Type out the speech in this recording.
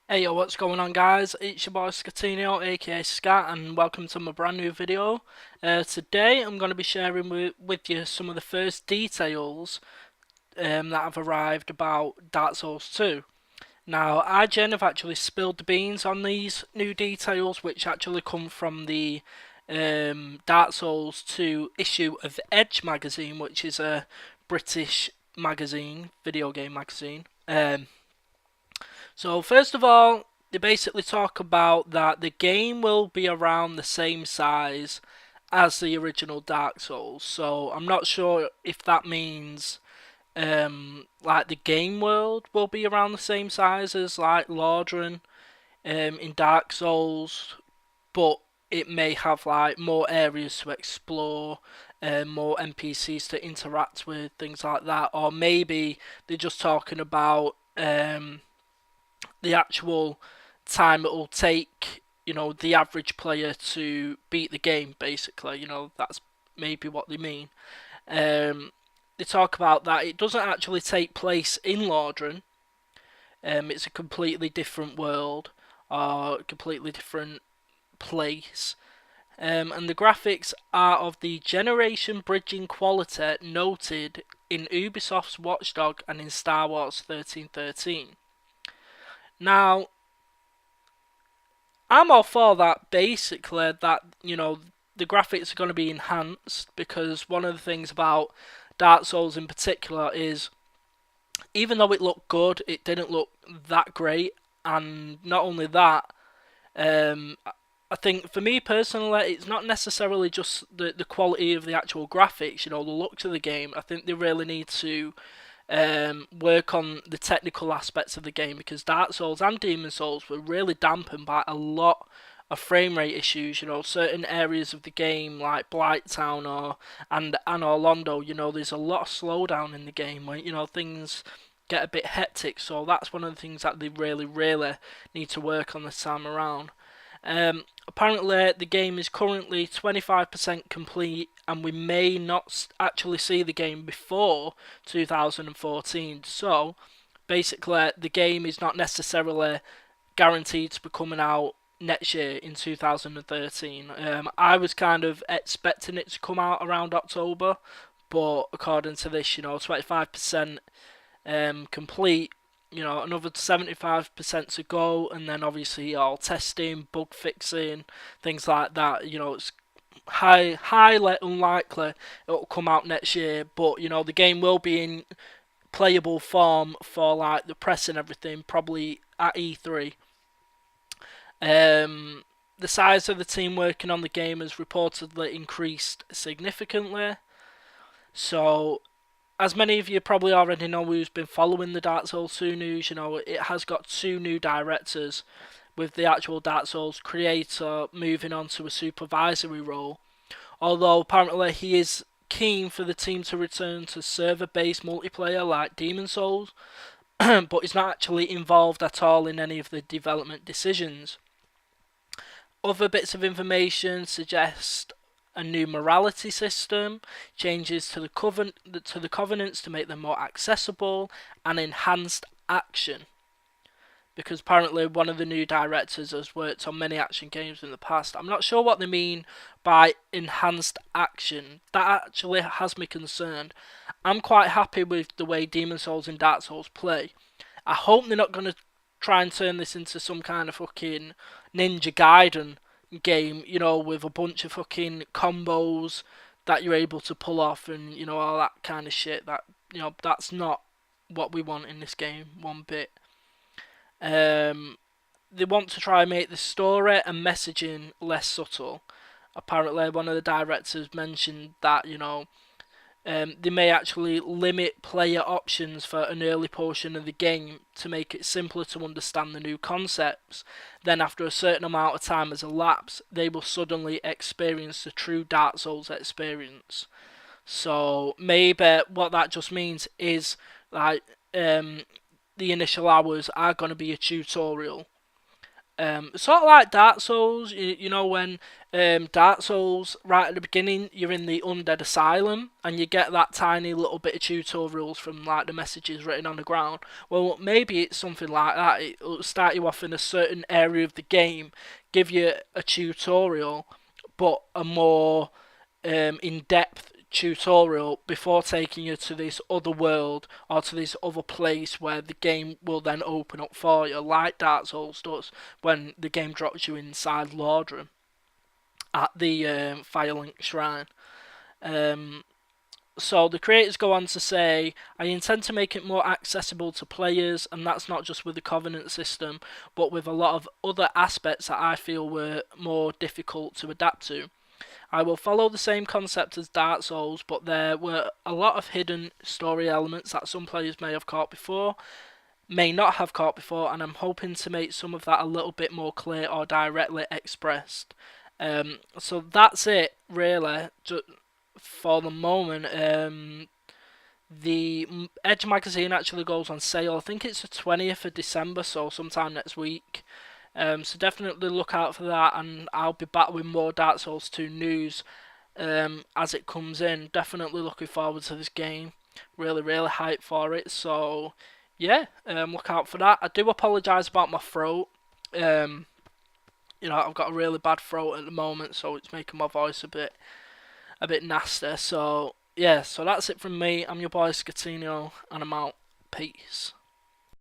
Hey yo, what's going on guys? It's your boy Scatino, aka Scat, and welcome to my brand new video. Today I'm going to be sharing with you some of the first details that have arrived about Dark Souls 2. Now, IGN have actually spilled the beans on these new details, which actually come from the Dark Souls 2 issue of Edge magazine, which is a British magazine, video game magazine. So first of all, they basically talk about that the game will be around the same size as the original Dark Souls. So I'm not sure if that means like the game world will be around the same size as like Lordran in Dark Souls, but it may have like more areas to explore, more NPCs to interact with, things like that, or maybe they're just talking about the actual time it will take, the average player to beat the game, basically. That's maybe what they mean. Um, they talk about that it doesn't actually take place in Lordran. It's a completely different world or a completely different place. And the graphics are of the generation bridging quality noted in Ubisoft's Watch Dogs and in Star Wars 1313. Now, I'm all for that. Basically, that the graphics are going to be enhanced because one of the things about Dark Souls in particular is even though it looked good, it didn't look that great. And not only that, um, I think for me personally, it's not necessarily just the quality of the actual graphics. The looks of the game. I think they really need to work on the technical aspects of the game because Dark Souls and Demon Souls were really dampened by a lot of frame rate issues. Certain areas of the game like Blighttown and Orlando, there's a lot of slowdown in the game where things get a bit hectic. So that's one of the things that they really, really need to work on this time around. Apparently, the game is currently 25% complete, and we may not actually see the game before 2014. So, basically, the game is not necessarily guaranteed to be coming out next year in 2013. I was kind of expecting it to come out around October, but according to this, 25% complete, another 75% to go, and then obviously all testing, bug fixing, things like that. It's highly unlikely it'll come out next year, but the game will be in playable form for like the press and everything, probably at E3. The size of the team working on the game has reportedly increased significantly. So as many of you probably already know who's been following the Dark Souls 2 news, it has got two new directors, with the actual Dark Souls creator moving on to a supervisory role. Although apparently he is keen for the team to return to server-based multiplayer like Demon Souls, but he's not actually involved at all in any of the development decisions. Other bits of information suggest a new morality system, changes to the covenants to make them more accessible, and enhanced action. Because apparently one of the new directors has worked on many action games in the past. I'm not sure what they mean by enhanced action. That actually has me concerned. I'm quite happy with the way Demon Souls and Dark Souls play. I hope they're not going to try and turn this into some kind of fucking Ninja Gaiden game, with a bunch of fucking combos that you're able to pull off and, all that kind of shit. That's not what we want in this game one bit. Um, they want to try and make the story and messaging less subtle. Apparently, one of the directors mentioned that, they may actually limit player options for an early portion of the game to make it simpler to understand the new concepts. Then, after a certain amount of time has elapsed, they will suddenly experience the true Dark Souls experience. So, maybe what that just means is like the initial hours are going to be a tutorial, Sort of like Dark Souls. You know when Dark Souls, right at the beginning, you're in the undead asylum and you get that tiny little bit of tutorials from like the messages written on the ground. Well, maybe it's something like that. It'll start you off in a certain area of the game, give you a tutorial, but a more in-depth tutorial before taking you to this other world or to this other place where the game will then open up for you, like Dark Souls does when the game drops you inside Lordran at the Firelink Shrine. Um, so the creators go on to say, I intend to make it more accessible to players, and that's not just with the Covenant system, but with a lot of other aspects that I feel were more difficult to adapt to. I will follow the same concept as Dark Souls, but there were a lot of hidden story elements that some players may have caught before, may not have caught before, and I'm hoping to make some of that a little bit more clear or directly expressed. So that's it, really, for the moment. The Edge magazine actually goes on sale. I think it's the 20th of December, so sometime next week. So definitely look out for that, and I'll be back with more Dark Souls 2 news as it comes in. Definitely looking forward to this game. Really, really hyped for it. So yeah, look out for that. I do apologise about my throat. I've got a really bad throat at the moment, so it's making my voice a bit nasty. So yeah, so that's it from me. I'm your boy Scatino, and I'm out. Peace.